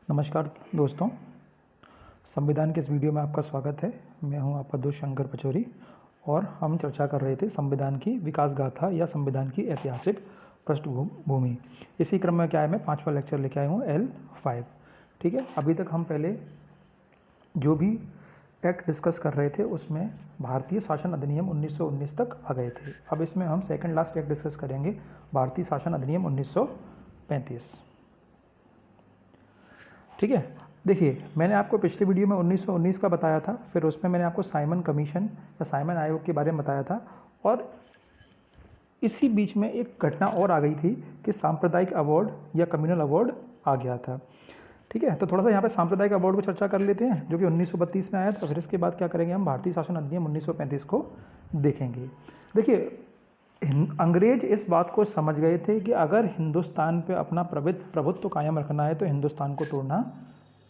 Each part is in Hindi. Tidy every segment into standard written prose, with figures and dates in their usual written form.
नमस्कार दोस्तों, संविधान के इस वीडियो में आपका स्वागत है। मैं हूं आपका दोस्त शंकर पचौरी और हम चर्चा कर रहे थे संविधान की विकास गाथा या संविधान की ऐतिहासिक पृष्ठभूमि। इसी क्रम में क्या है, मैं 5वां लेक्चर लेके आया हूं L5। ठीक है, अभी तक हम पहले जो भी एक्ट डिस्कस कर रहे थे उसमें भारतीय शासन अधिनियम 1919 तक आ गए थे। अब इसमें हम सेकंड लास्ट एक्ट डिस्कस करेंगे, भारतीय शासन अधिनियम 1935। ठीक है, देखिए मैंने आपको पिछले वीडियो में 1919 का बताया था, फिर उसमें मैंने आपको साइमन कमीशन या साइमन आयोग के बारे में बताया था, और इसी बीच में एक घटना और आ गई थी कि सांप्रदायिक अवार्ड या कम्युनल अवार्ड आ गया था। ठीक है, तो थोड़ा सा यहाँ पे सांप्रदायिक अवार्ड को चर्चा कर लेते हैं जो कि 1932 में आया था। फिर इसके बाद क्या करेंगे, हम भारतीय शासन अधिनियम 1935 को देखेंगे। देखिए, अंग्रेज इस बात को समझ गए थे कि अगर हिंदुस्तान पे अपना प्रभुत्व कायम रखना है तो हिंदुस्तान को तोड़ना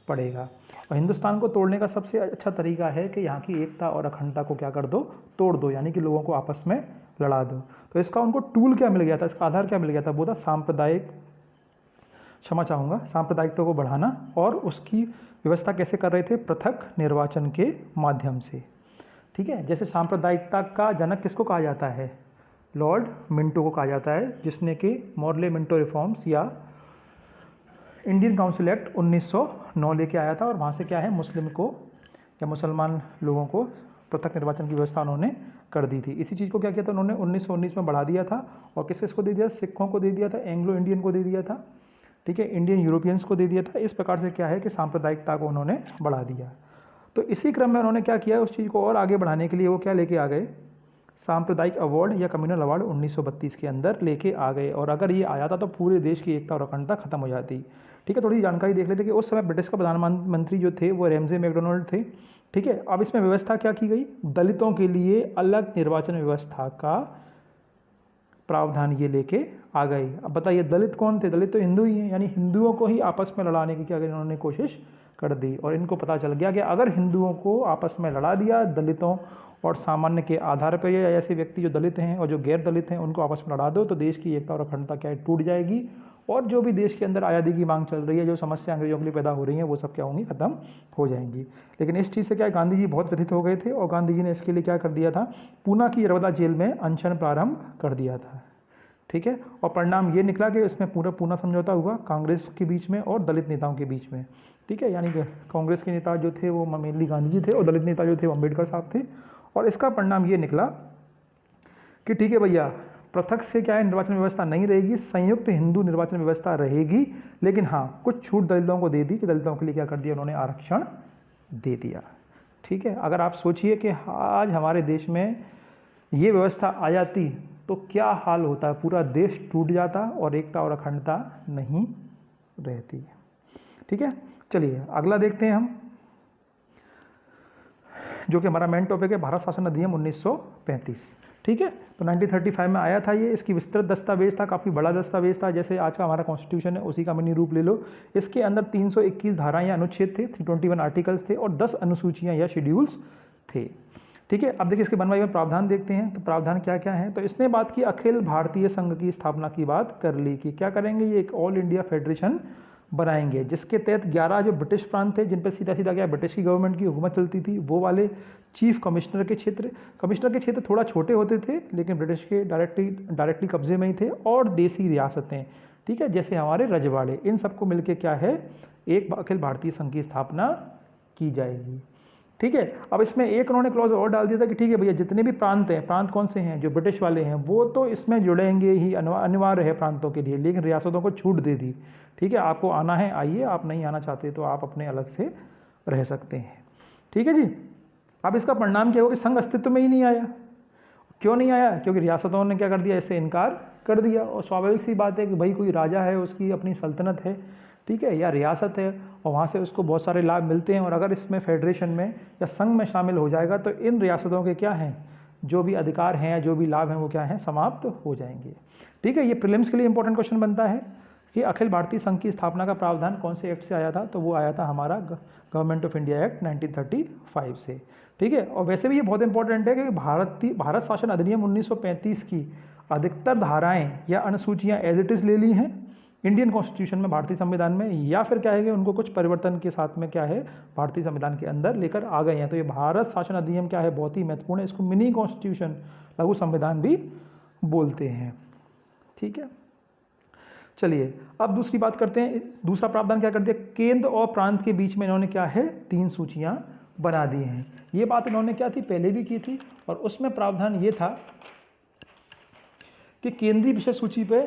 पड़ेगा, और हिंदुस्तान को तोड़ने का सबसे अच्छा तरीका है कि यहाँ की एकता और अखंडता को क्या कर दो, तोड़ दो, यानी कि लोगों को आपस में लड़ा दो। तो इसका उनको टूल क्या मिल गया था, इसका आधार क्या मिल गया था, वो था सांप्रदायिकता को बढ़ाना, और उसकी व्यवस्था कैसे कर रहे थे, पृथक निर्वाचन के माध्यम से। ठीक है, जैसे सांप्रदायिकता का जनक किसको कहा जाता है, लॉर्ड मिंटो को कहा जाता है, जिसने कि मॉर्ले मिंटो रिफॉर्म्स या इंडियन काउंसिल एक्ट 1909 लेके आया था, और वहाँ से क्या है, मुस्लिम को या मुसलमान लोगों को पृथक निर्वाचन की व्यवस्था उन्होंने कर दी थी। इसी चीज़ को क्या किया था उन्होंने 1919 में बढ़ा दिया था, और किस किसको दे दिया, सिखों को दे दिया था, एंग्लो इंडियन को दे दिया था, ठीक है, इंडियन यूरोपियंस को दे दिया था। इस प्रकार से क्या है कि सांप्रदायिकता को उन्होंने बढ़ा दिया। तो इसी क्रम में उन्होंने क्या किया, उस चीज़ को और आगे बढ़ाने के लिए वो क्या लेके आ गए, सांप्रदायिक अवार्ड या कम्युनल अवार्ड 1932 के अंदर लेके आ गए। और अगर ये आ जाता तो पूरे देश की एकता और अखंडता खत्म हो जाती। ठीक है, थोड़ी जानकारी देख लेते कि उस समय ब्रिटिश का प्रधानमंत्री जो थे वो रैमजे मैकडोनाल्ड थे। ठीक है, अब इसमें व्यवस्था क्या की गई, दलितों के लिए अलग निर्वाचन व्यवस्था का प्रावधान ये लेके आ गई। अब बताइए दलित कौन थे, दलित तो हिंदू ही हैं, यानी हिंदुओं को ही आपस में लड़ाने की क्या करी उन्होंने, कोशिश कर दी। और इनको पता चल गया कि अगर हिंदुओं को आपस में लड़ा दिया, दलितों और सामान्य के आधार पर, या ऐसे व्यक्ति जो दलित हैं और जो गैर दलित हैं उनको आपस में लड़ा दो, तो देश की एकता और अखंडता क्या है, टूट जाएगी। और जो भी देश के अंदर आज़ादी की मांग चल रही है, जो समस्या अंग्रेजों के लिए पैदा हो रही हैं, वो सब क्या होंगी, खत्म हो जाएंगी। लेकिन इस चीज़ से क्या गांधी जी बहुत व्यथित हो गए थे, और गांधी जी ने इसके लिए क्या कर दिया था, पूना की यरवदा जेल में अनशन प्रारंभ कर दिया था। ठीक है, और परिणाम ये निकला कि इसमें पूरा पूना समझौता हुआ कांग्रेस के बीच में और दलित नेताओं के बीच में। ठीक है, यानी कि कांग्रेस के नेता जो थे वो मेनली गांधी जी थे, और दलित नेता जो थे वो अम्बेडकर साहब थे। और इसका परिणाम ये निकला कि ठीक है भैया, पृथक से क्या है, निर्वाचन व्यवस्था नहीं रहेगी, संयुक्त हिंदू निर्वाचन व्यवस्था रहेगी। लेकिन हाँ, कुछ छूट दलितों को दे दी कि दलितों के लिए क्या कर दिया उन्होंने, आरक्षण दे दिया। ठीक है, अगर आप सोचिए कि आज हमारे देश में ये व्यवस्था आ जाती तो क्या हाल होता है, पूरा देश टूट जाता और एकता और अखंडता नहीं रहती। ठीक है, चलिए अगला देखते हैं हम, जो कि हमारा मेन टॉपिक है, भारत शासन अधिनियम 1935। ठीक है, तो 1935 में आया था ये। इसकी विस्तृत दस्तावेज था, काफ़ी बड़ा दस्तावेज था, जैसे आज का हमारा कॉन्स्टिट्यूशन है उसी का मिनी रूप ले लो। इसके अंदर 321 धाराएं या अनुच्छेद थे, 321 आर्टिकल्स थे, और 10 अनुसूचियाँ या शेड्यूल्स थे। ठीक है, अब देखिए इसके बनवाई में प्रावधान देखते हैं, तो प्रावधान क्या क्या है। तो इसने बात की अखिल भारतीय संघ की स्थापना की बात कर ली कि क्या करेंगे, ये एक ऑल इंडिया फेडरेशन बनाएंगे, जिसके तहत 11 जो ब्रिटिश प्रांत थे जिन पर सीधा सीधा क्या ब्रिटिश की गवर्नमेंट की हुकूमत चलती थी, वो वाले चीफ कमिश्नर के क्षेत्र थोड़ा छोटे होते थे, लेकिन ब्रिटिश के डायरेक्टली कब्जे में ही थे, और देसी रियासतें, ठीक है, जैसे हमारे रजवाड़े, इन सबको मिलकर क्या है, एक अखिल भारतीय संघ की स्थापना की जाएगी। ठीक है, अब इसमें एक उन्होंने क्लॉज और डाल दिया था कि ठीक है भैया, जितने भी प्रांत हैं, प्रांत कौन से हैं, जो ब्रिटिश वाले हैं, वो तो इसमें जुड़ेंगे ही, अनिवार्य है प्रांतों के लिए, लेकिन रियासतों को छूट दे दी। ठीक है, आपको आना है आइए, आप नहीं आना चाहते तो आप अपने अलग से रह सकते हैं। ठीक है जी, अब इसका परिणाम क्या हो कि संघ अस्तित्व में ही नहीं आया। क्यों नहीं आया, क्योंकि रियासतों ने क्या कर दिया, इससे इनकार कर दिया। और स्वाभाविक सी बात है कि भाई कोई राजा है, उसकी अपनी सल्तनत है, ठीक है, या रियासत है, और वहाँ से उसको बहुत सारे लाभ मिलते हैं, और अगर इसमें फेडरेशन में या संघ में शामिल हो जाएगा तो इन रियासतों के क्या हैं, जो भी अधिकार हैं, जो भी लाभ हैं, वो क्या हैं, समाप्त हो जाएंगे। ठीक है, ये प्रीलिम्स के लिए इंपॉर्टेंट क्वेश्चन बनता है कि अखिल भारतीय संघ की स्थापना का प्रावधान कौन से एक्ट से आया था, तो वो आया था हमारा गवर्नमेंट ऑफ इंडिया एक्ट 1935 से। ठीक है, और वैसे भी ये बहुत इंपॉर्टेंट है कि भारत शासन अधिनियम 1935 की अधिकतर धाराएं या अनुसूचियां एज इट इज़ ले ली हैं, इंडियन कॉन्स्टिट्यूशन में, भारतीय संविधान में, या फिर क्या है कि उनको कुछ परिवर्तन के साथ में क्या है भारतीय संविधान के अंदर लेकर आ गए हैं। तो ये भारत शासन अधिनियम क्या है, बहुत ही महत्वपूर्ण है। इसको मिनी कॉन्स्टिट्यूशन, लघु संविधान भी बोलते हैं। ठीक है, चलिए अब दूसरी बात करते हैं। दूसरा प्रावधान क्या कर दिया, केंद्र और प्रांत के बीच में इन्होंने क्या है 3 सूचियां बना दी हैं। ये बात इन्होंने क्या थी, पहले भी की थी, और उसमें प्रावधान ये था कि केंद्रीय विषय सूची पे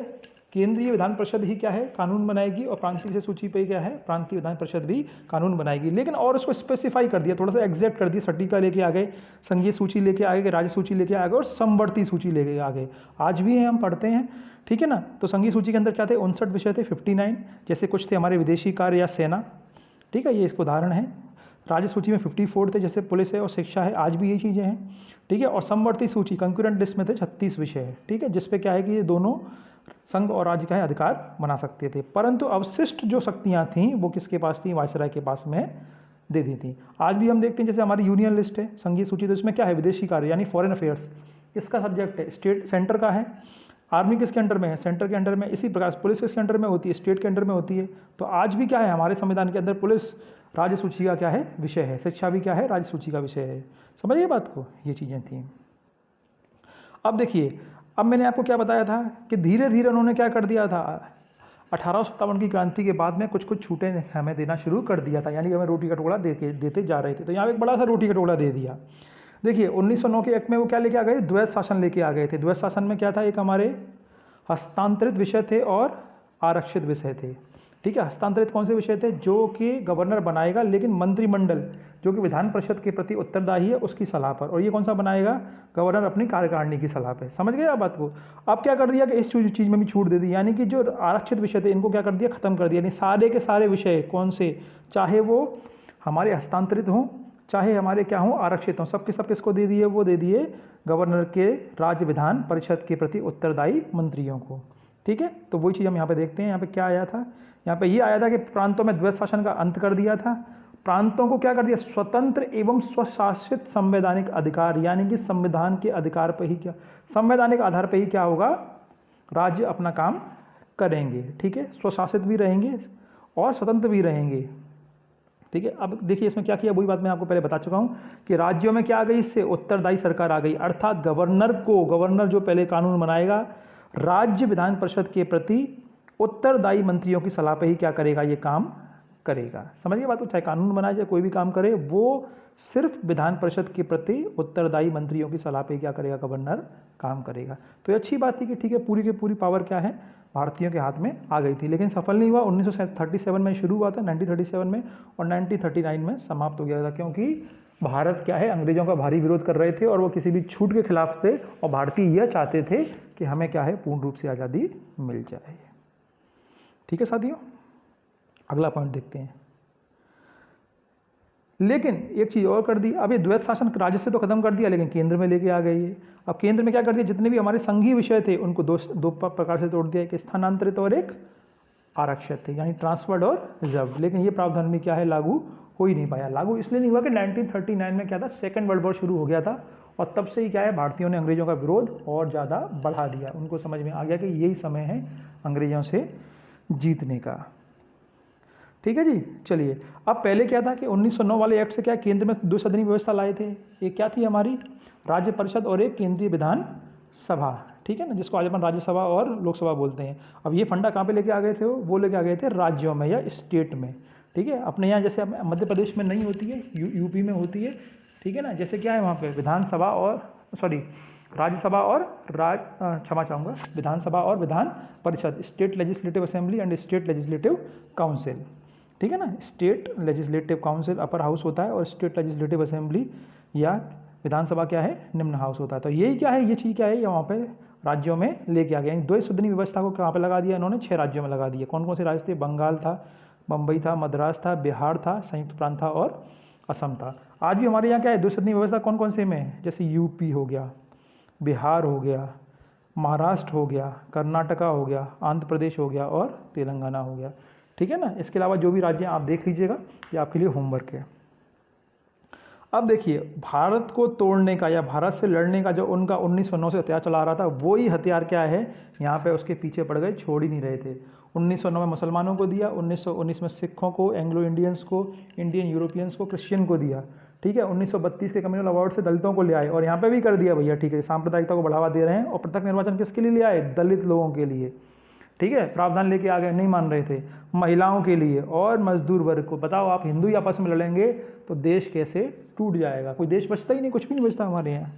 केंद्रीय विधान परिषद ही क्या है कानून बनाएगी, और प्रांतीय विषय सूची पे क्या है प्रांतीय विधान परिषद भी कानून बनाएगी। लेकिन और उसको स्पेसिफाई कर दिया, थोड़ा सा एग्जैक्ट कर दिया, सटीकता लेके आ गए, संघीय सूची लेके आ गए, राज्य सूची लेके आ गए, और समवर्ती सूची लेके आ गए। आज भी हम पढ़ते हैं, ठीक है ना। तो संघीय सूची के अंदर क्या थे, 59 विषय थे, 59, जैसे कुछ थे हमारे विदेशी कार्य या सेना, ठीक है, ये इसको उदाहरण है। राज्य सूची में 54 थे, जैसे पुलिस है और शिक्षा है, आज भी ये चीज़ें हैं, ठीक है। और समवर्ती सूची कंक्यूरेंट लिस्ट में थे 36 विषय है, ठीक है, जिसपे क्या है कि ये दोनों संघ और राज्य का है अधिकार बना सकते थे। परंतु अवशिष्ट जो शक्तियां थीं वो किसके पास थी, वायसराय के पास में दे दी थी। आज भी हम देखते हैं जैसे हमारी यूनियन लिस्ट है संघीय सूची, तो इसमें क्या है विदेशी कार्य यानी फॉरेन अफेयर्स, इसका सब्जेक्ट है, स्टेट सेंटर का है। आर्मी किसके अंडर में है, सेंटर के अंडर में। इसी प्रकार पुलिस किसके अंडर में होती है, स्टेट के अंडर में होती है। तो आज भी क्या है हमारे संविधान के अंदर पुलिस राज्य सूची का क्या है विषय है, शिक्षा भी क्या है राज्य सूची का विषय है। समझिए बात को, ये चीज़ें थी। अब देखिए, अब मैंने आपको क्या बताया था कि धीरे धीरे उन्होंने क्या कर दिया था, 1857 की क्रांति के बाद में कुछ कुछ छूटें हमें देना शुरू कर दिया था, यानी कि हमें रोटी का टुकड़ा देते जा रहे थे। तो यहाँ एक बड़ा सा रोटी का टुकड़ा दे दिया। देखिए 1909 के एक्ट में वो क्या लेके आ गए, द्वैत शासन लेके आ गए थे। द्वैत शासन में क्या था, एक हमारे हस्तांतरित विषय थे और आरक्षित विषय थे, ठीक है। हस्तांतरित कौन से विषय थे, जो कि गवर्नर बनाएगा, लेकिन मंत्रिमंडल जो कि विधान परिषद के प्रति उत्तरदायी है उसकी सलाह पर। और ये कौन सा बनाएगा, गवर्नर अपनी कार्यकारिणी की सलाह पे। समझ गए आप बात को। अब क्या कर दिया कि इस चीज़ में भी छूट दे दी, यानी कि जो आरक्षित विषय थे इनको क्या कर दिया, खत्म कर दिया। यानी सारे के सारे विषय कौन से, चाहे वो हमारे हस्तांतरित हों चाहे हमारे क्या हों आरक्षित हों, सबके सब किसको दे दिए, वो दे दिए गवर्नर के राज्य विधान परिषद के प्रति उत्तरदायी मंत्रियों को, ठीक है। तो वही चीज़ हम यहाँ पे देखते हैं। यहाँ पे क्या आया था, यहाँ पे ये आया था कि प्रांतों में द्वैत शासन का अंत कर दिया था। प्रांतों को क्या कर दिया, स्वतंत्र एवं स्वशासित संवैधानिक अधिकार, यानी कि संविधान के अधिकार पर ही क्या, संवैधानिक आधार पर ही क्या होगा, राज्य अपना काम करेंगे, ठीक है। स्वशासित भी रहेंगे और स्वतंत्र भी रहेंगे, ठीक है। अब देखिए इसमें क्या किया, वही बात मैं आपको पहले बता चुका हूँ कि राज्यों में क्या आ गई, इससे उत्तरदायी सरकार आ गई। अर्थात गवर्नर जो पहले कानून बनाएगा, राज्य विधान परिषद के प्रति उत्तरदायी मंत्रियों की सलाह पे ही क्या करेगा, ये काम करेगा। समझिए बात को, चाहे कानून बनाए चाहे कोई भी काम करे, वो सिर्फ विधान परिषद के प्रति उत्तरदायी मंत्रियों की सलाह पे क्या करेगा, गवर्नर काम करेगा। तो ये अच्छी बात थी कि ठीक है पूरी की पूरी पावर क्या है भारतीयों के हाथ में आ गई थी, लेकिन सफल नहीं हुआ। 1937 में शुरू हुआ था, 1937 में, और 1939 में समाप्त हो गया था, क्योंकि भारत क्या है अंग्रेजों का भारी विरोध कर रहे थे और वो किसी भी छूट के खिलाफ थे, और भारतीय यह चाहते थे कि हमें क्या है पूर्ण रूप से आज़ादी मिल जाए। ठीक है साथियों, अगला पॉइंट देखते हैं। लेकिन एक चीज़ और कर दी, अब ये द्वैत शासन राज्य से तो खत्म कर दिया, लेकिन केंद्र में लेके आ गई है। अब केंद्र में क्या कर दिया, जितने भी हमारे संघीय विषय थे उनको दो प्रकार से तोड़ दिया, एक स्थानांतरित और एक आरक्षित थे, यानी ट्रांसफर्ड और रिजर्व। लेकिन ये प्रावधान भी क्या है लागू हो ही नहीं पाया। लागू इसलिए नहीं हुआ कि 1939 में क्या था, सेकेंड वर्ल्ड वॉर शुरू हो गया था, और तब से ही क्या है भारतीयों ने अंग्रेजों का विरोध और ज़्यादा बढ़ा दिया। उनको समझ में आ गया कि यही समय है अंग्रेजों से जीतने का। ठीक है जी। चलिए, अब पहले क्या था कि 1909 वाले एक्ट से क्या केंद्र में 2 सदनी व्यवस्था लाए थे। एक क्या थी हमारी राज्य परिषद और एक केंद्रीय विधान सभा, ठीक है ना, जिसको आज अपन राज्यसभा और लोकसभा बोलते हैं। अब ये फंडा कहाँ पे लेके आ गए थे, वो लेके आ गए थे राज्यों में या स्टेट में, ठीक है। अपने यहाँ जैसे मध्य प्रदेश में नहीं होती है, यूपी में होती है, ठीक है ना। जैसे क्या है वहाँ पे विधानसभा और राज्यसभा और क्षमा चाहूँगा, विधानसभा और Vidhan Parishad, state legislative assembly and state legislative council, ठीक है ना। State legislative council upper house होता है और स्टेट लेजिस्लेटिव असेंबली या विधानसभा क्या है निम्न हाउस होता है। तो यही क्या है, ये चीज़ क्या है, ये वहाँ पे राज्यों में लेके आ गया। 2 सदनी व्यवस्था को कहाँ पे लगा दिया इन्होंने, 6 राज्यों में लगा दिया। कौन कौन से राज्य थे, बंगाल था, बम्बई था, मद्रास था, बिहार था, संयुक्त प्रांत था और असम था। आज भी हमारे यहाँ क्या है 2 सदनी व्यवस्था कौन कौन से में है, जैसे यूपी हो गया, बिहार हो गया, महाराष्ट्र हो गया, कर्नाटका हो गया, आंध्र प्रदेश हो गया और तेलंगाना हो गया, ठीक है ना। इसके अलावा जो भी राज्य आप देख लीजिएगा, ये आपके लिए होमवर्क है। अब देखिए, भारत को तोड़ने का या भारत से लड़ने का जो उनका 1909 से हथियार चला रहा था, वही हथियार क्या है यहाँ पे उसके पीछे पड़ गए, छोड़ ही नहीं रहे थे। 1909 में मुसलमानों को दिया, 1919 में सिखों को, एंग्लो इंडियंस को, इंडियन यूरोपियंस को, क्रिश्चियन को दिया। ठीक है, 1932 के कम्युनल अवार्ड से दलितों को ले आए और यहाँ पे भी कर दिया भैया। ठीक है, सांप्रदायिकता को बढ़ावा दे रहे हैं और पृथक निर्वाचन किसके लिए ले आए? दलित लोगों के लिए। ठीक है, प्रावधान लेके आ गए, नहीं मान रहे थे। महिलाओं के लिए और मजदूर वर्ग को। बताओ आप हिंदू ही आपस में लड़ेंगे तो देश कैसे टूट जाएगा? कोई देश बचता ही नहीं, कुछ भी नहीं बचता हमारे यहाँ।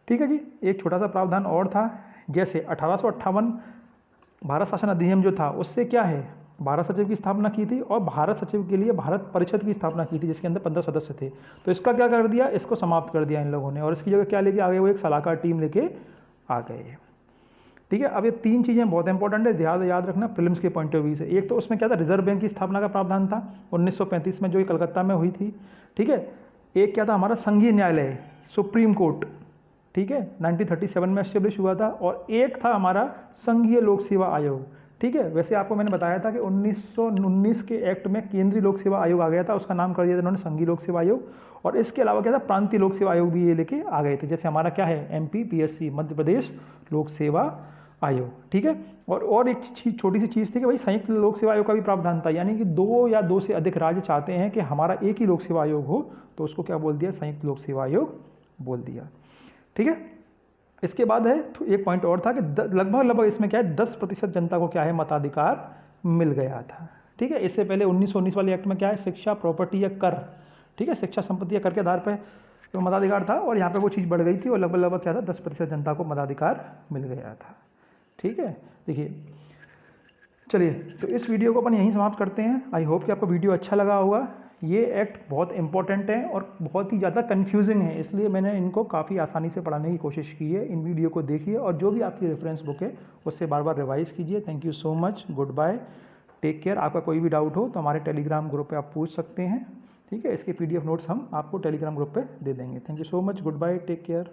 ठीक है जी, एक छोटा सा प्रावधान और था, जैसे 1858 भारत शासन अधिनियम जो था उससे क्या है, भारत सचिव की स्थापना की थी और भारत सचिव के लिए भारत परिषद की स्थापना की थी जिसके अंदर 15 सदस्य थे। तो इसका क्या कर दिया, इसको समाप्त कर दिया इन लोगों ने और इसकी जगह क्या लेके आ गए, वो एक सलाहकार टीम लेके आ गए। ठीक है, अब ये 3 चीज़ें बहुत इंपॉर्टेंट है, ध्यान याद रखना प्रीलिम्स के पॉइंट ऑफ व्यू से। एक तो उसमें क्या था, रिजर्व बैंक की स्थापना का प्रावधान था 1935 में जो कलकत्ता में हुई थी। ठीक है, एक क्या था हमारा संघीय न्यायालय, सुप्रीम कोर्ट। ठीक है, 1937 में एस्टेब्लिश हुआ था। और एक था हमारा संघीय लोक सेवा आयोग। ठीक है, वैसे आपको मैंने बताया था कि 1919 के एक्ट में केंद्रीय लोक सेवा आयोग आ गया था, उसका नाम कर दिया था उन्होंने संघीय लोक सेवा आयोग। और इसके अलावा क्या था, प्रांतीय लोक सेवा आयोग भी ये लेके आ गए थे, जैसे हमारा क्या है MPPSC, मध्य प्रदेश लोक सेवा आयोग। ठीक है, और एक छोटी सी चीज़ थी कि भाई संयुक्त लोक सेवा आयोग का भी प्रावधान था, यानी कि 2 या 2 से अधिक राज्य चाहते हैं कि हमारा एक ही लोक सेवा आयोग हो तो उसको क्या बोल दिया, संयुक्त लोक सेवा आयोग बोल दिया। ठीक है, इसके बाद है तो एक पॉइंट और था कि लगभग इसमें क्या है 10% जनता को क्या है मताधिकार मिल गया था। ठीक है, इससे पहले 1919 वाले एक्ट में क्या है, शिक्षा, प्रॉपर्टी या कर। ठीक है, शिक्षा, संपत्ति या कर के आधार पर तो मताधिकार था और यहाँ पे वो चीज़ बढ़ गई थी और लगभग क्या था 10% जनता को मताधिकार मिल गया था। ठीक है, देखिए चलिए तो इस वीडियो को अपन यहीं समाप्त करते हैं। आई होप कि आपको वीडियो अच्छा लगा होगा। ये एक्ट बहुत इंपॉर्टेंट है और बहुत ही ज़्यादा कन्फ्यूजिंग है, इसलिए मैंने इनको काफ़ी आसानी से पढ़ाने की कोशिश की है। इन वीडियो को देखिए और जो भी आपकी रेफरेंस बुक है उससे बार बार रिवाइज़ कीजिए। Thank you so much, goodbye, take care. आपका कोई भी डाउट हो तो हमारे टेलीग्राम ग्रुप पे आप पूछ सकते हैं। ठीक है, इसके PDF नोट्स हम आपको टेलीग्राम ग्रुप पे दे देंगे। Thank you so much, goodbye, take care.